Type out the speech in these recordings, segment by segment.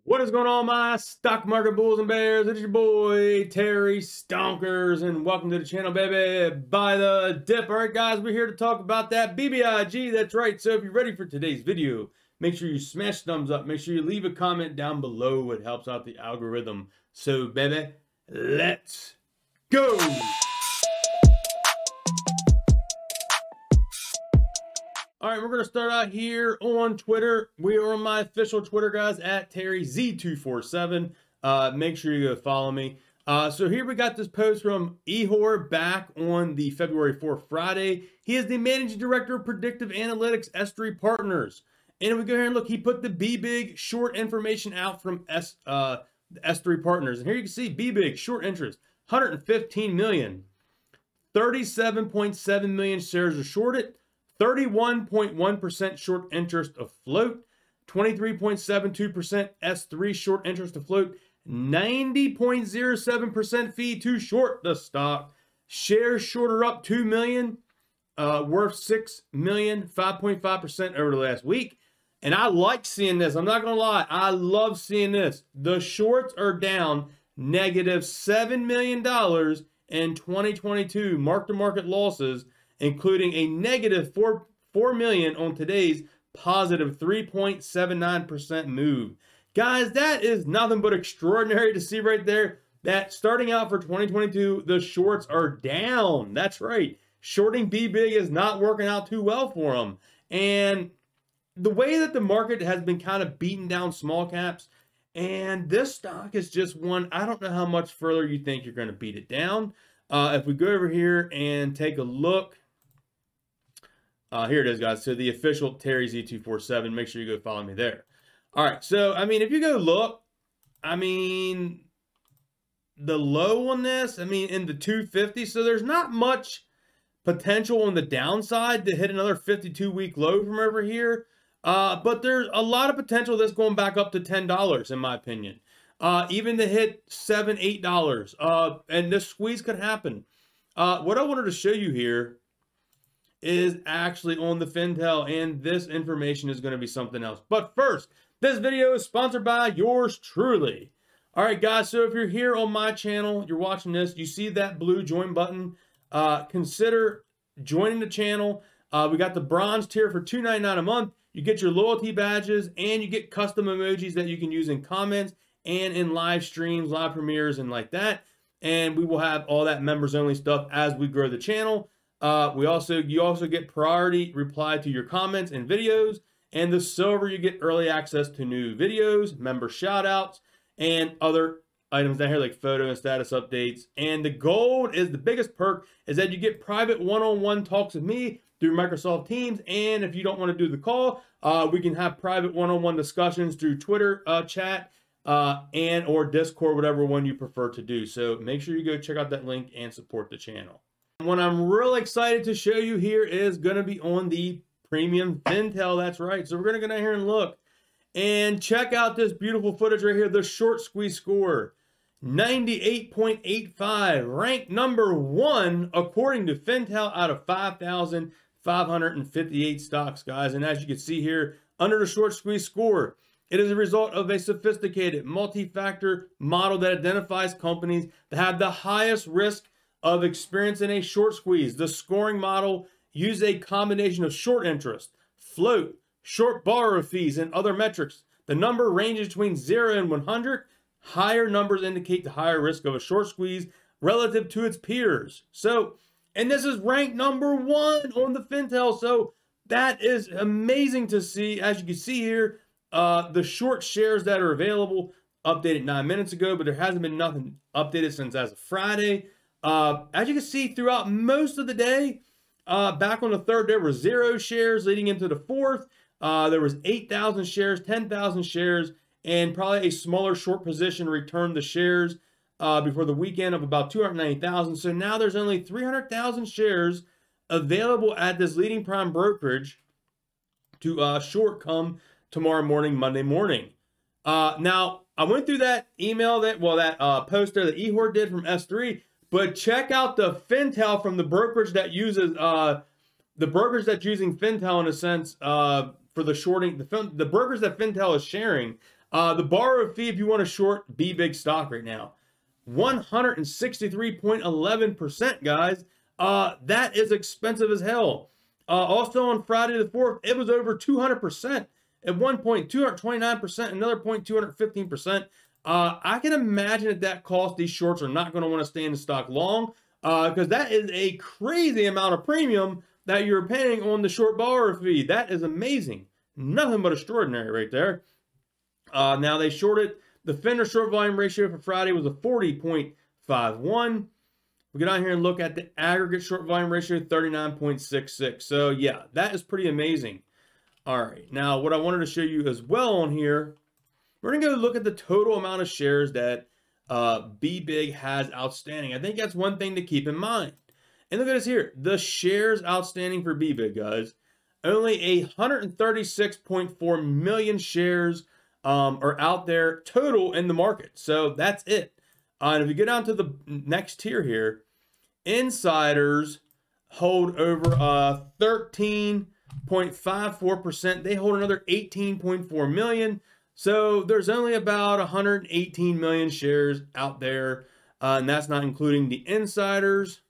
What is going on, my stock market bulls and bears? It's your boy Terry Stonkers, and welcome to the channel, baby. By the dip. All right, guys, we're here to talk about that BBIG. That's right. So if you're ready for today's video, make sure you smash thumbs up. Make sure you leave a comment down below. It helps out the algorithm. So, baby, let's go. All right, we're going to start out here on Twitter. We are on my official Twitter, guys, at TerryZ247. Make sure you go follow me. So here we got this post from Ihor back on the February 4th Friday. He is the Managing Director of Predictive Analytics S3 Partners. And if we go here and look, he put the Bbig short information out from S3 Partners. And here you can see Bbig short interest, 115 million. 37.7 million shares are shorted. 31.1% short interest afloat, 23.72% S3 short interest afloat, 90.07% fee to short the stock. Shares shorter up 2 million, worth 6 million, 5.5% over the last week. And I like seeing this. I'm not going to lie. I love seeing this. The shorts are down negative $7 million in 2022 mark-to-market losses, including a negative 4 million on today's positive 3.79% move. Guys, that is nothing but extraordinary to see right there. That starting out for 2022, the shorts are down. That's right. Shorting Bbig is not working out too well for them. And the way that the market has been kind of beating down small caps, and this stock is just one, I don't know how much further you think you're going to beat it down. If we go over here and take a look, here it is, guys. So the official Terry Z247. Make sure you go follow me there. All right. So, I mean, if you go look, I mean, the low on this, I mean, in the 250. So there's not much potential on the downside to hit another 52-week low from over here. But there's a lot of potential that's going back up to $10, in my opinion. Even to hit $7, $8. And this squeeze could happen. What I wanted to show you here is actually on the Fintel, and this information is going to be something else. But first, this video is sponsored by yours truly. All right, guys, so if you're here on my channel, you're watching this, you see that blue join button, consider joining the channel. We got the bronze tier for $2.99 a month. You get your loyalty badges, and you get custom emojis that you can use in comments and in live streams, live premieres, and like that. And we will have all that members-only stuff as we grow the channel. You also get priority reply to your comments and videos, and the silver, you get early access to new videos, member shout outs, and other items down here like photo and status updates. And the gold is the biggest perk is that you get private one-on-one talks with me through Microsoft Teams. And if you don't want to do the call, we can have private one-on-one discussions through Twitter chat and or Discord, whatever one you prefer to do. So make sure you go check out that link and support the channel. What I'm real excited to show you here is going to be on the premium Fintel. That's right. So we're going to go down here and look and check out this beautiful footage right here. The short squeeze score, 98.85, ranked number 1 according to Fintel out of 5,558 stocks, guys. And as you can see here, under the short squeeze score, it is a result of a sophisticated multi-factor model that identifies companies that have the highest risk of experiencing a short squeeze. The scoring model uses a combination of short interest, float, short borrow fees, and other metrics. The number ranges between 0 and 100. Higher numbers indicate the higher risk of a short squeeze relative to its peers. So, and this is ranked number 1 on the Fintel. So that is amazing to see. As you can see here, the short shares that are available updated 9 minutes ago, but there hasn't been nothing updated since as of Friday. As you can see, throughout most of the day, back on the 3rd, there were 0 shares leading into the 4th. There was 8,000 shares, 10,000 shares, and probably a smaller short position returned the shares before the weekend of about 290,000. So now there's only 300,000 shares available at this leading prime brokerage to short come tomorrow morning, Monday morning. Now, I went through that email that post there that Ihor did from S3. But check out the Fintel from the brokerage that uses the brokerage that's using Fintel in a sense for the shorting. The brokers that Fintel is sharing The borrow fee, if you want to short Bbig stock right now, 163.11%, guys. That is expensive as hell. Also on Friday the 4th, it was over 200%. At one point, 229%, another point, 215%. I can imagine at that cost, these shorts are not going to want to stay in the stock long, because that is a crazy amount of premium that you're paying on the short borrower fee. That is amazing. Nothing but extraordinary right there. Now they shorted the Fintel short volume ratio for Friday was a 40.51. We get on here and look at the aggregate short volume ratio, 39.66. So yeah, that is pretty amazing. All right, now what I wanted to show you as well on here, we're gonna go look at the total amount of shares that Bbig has outstanding. I think that's one thing to keep in mind. And look at this here, the shares outstanding for Bbig, guys. Only 136.4 million shares are out there total in the market. So that's it. And if you get down to the next tier here, insiders hold over 13.54%. They hold another 18.4 million. So there's only about 118 million shares out there. And that's not including the insiders.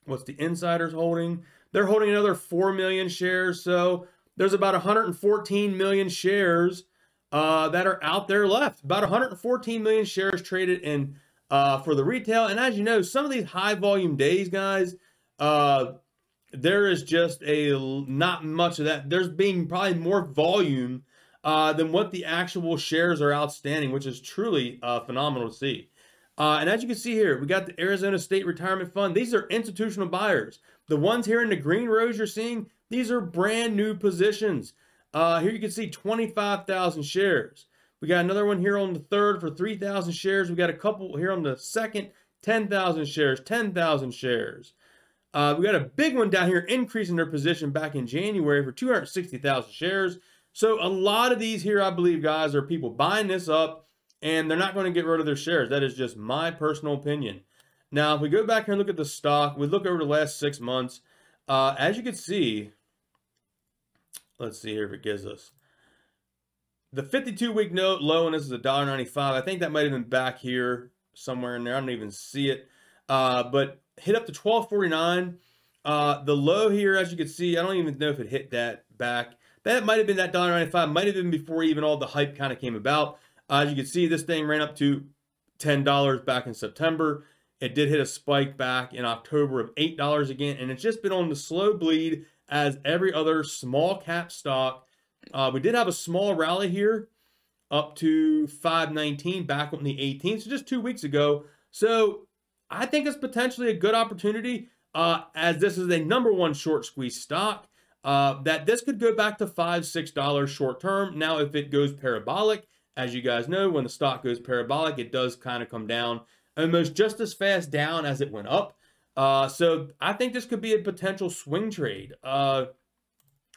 What's the insiders holding? They're holding another 4 million shares. So there's about 114 million shares that are out there left. About 114 million shares traded in for the retail. And as you know, some of these high volume days, guys, there is just not much of that. There's being probably more volume than what the actual shares are outstanding, which is truly phenomenal to see. And as you can see here, we got the Arizona State Retirement Fund. These are institutional buyers. The ones here in the green rows you're seeing, these are brand new positions. Here you can see 25,000 shares. We got another one here on the third for 3,000 shares. We got a couple here on the second, 10,000 shares, 10,000 shares. We got a big one down here increasing their position back in January for 260,000 shares. So a lot of these here, I believe, guys, are people buying this up, and they're not going to get rid of their shares. That is just my personal opinion. Now, if we go back here and look at the stock, we look over the last 6 months. As you can see, let's see here if it gives us. The 52-week low, and this is $1.95. I think that might have been back here somewhere in there. I don't even see it. But hit up to $12.49. The low here, as you can see, I don't even know if it hit that back. That might have been that $1.95. Might have been before even all the hype kind of came about. As you can see, this thing ran up to $10 back in September. It did hit a spike back in October of $8 again, and it's just been on the slow bleed as every other small cap stock. We did have a small rally here up to $5.19 back on the 18th, so just 2 weeks ago. So I think it's potentially a good opportunity as this is a #1 short squeeze stock. That this could go back to $5, $6 short term. Now, if it goes parabolic, as you guys know, when the stock goes parabolic, it does kind of come down almost just as fast down as it went up. So I think this could be a potential swing trade. Now,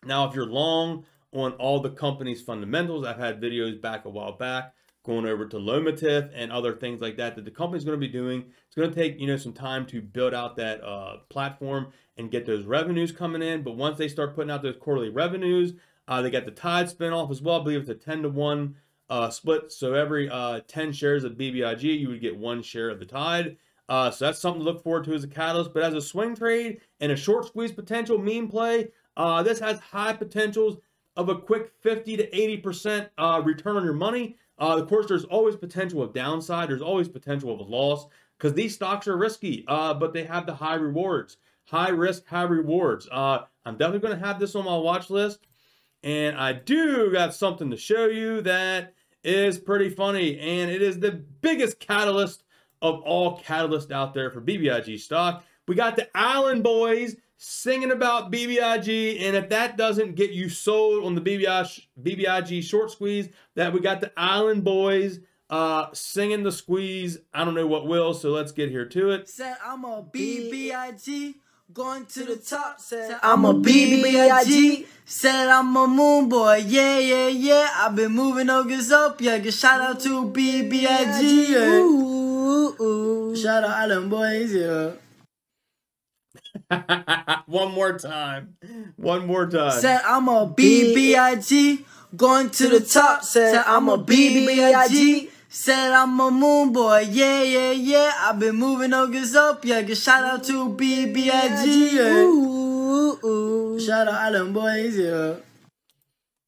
if you're long on all the company's fundamentals, I've had videos back a while back going over to Lomotif and other things like that that the company's going to be doing. It's going to take, you know, some time to build out that platform and get those revenues coming in. But once they start putting out those quarterly revenues, they got the Tide spinoff as well. I believe it's a 10-to-1 split. So every 10 shares of BBIG, you would get 1 share of the Tide. So that's something to look forward to as a catalyst. But as a swing trade and a short squeeze potential meme play, this has high potentials of a quick 50 to 80% return on your money. Of course, there's always potential of downside. There's always potential of a loss because these stocks are risky, but they have the high rewards. High risk, high rewards. I'm definitely going to have this on my watch list. And I do got something to show you that is pretty funny. And it is the biggest catalyst of all catalysts out there for BBIG stock. We got the Allen boys singing about BBIG, and if that doesn't get you sold on the BBIG short squeeze, that we got the Allen boys singing the squeeze, I don't know what will, so let's get here to it. Said I'm a BBIG, going to the top. Said I'm a BBIG, said I'm a moon boy, yeah, yeah, yeah. I've been moving August up, yeah. Get shout out to BBIG, yeah. Ooh, ooh. Shout out Allen boys, yeah. One more time. One more time. Said I'm a BBIG, going to the top. Said I'm a Bbig. Said I'm a moon boy. Yeah, yeah, yeah. I've been moving on gets up. Yeah, get shout out to Bbig. Yeah. Ooh. Shout out all them boys. Yeah.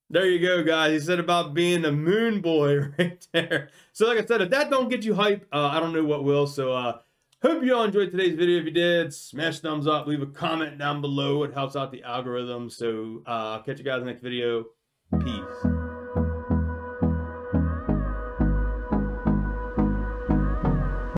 There you go, guys. He said about being a moon boy right there. So like I said, if that don't get you hype, I don't know what will. So hope you all enjoyed today's video. If you did, smash thumbs up, leave a comment down below. It helps out the algorithm. So I'll catch you guys in the next video. Peace.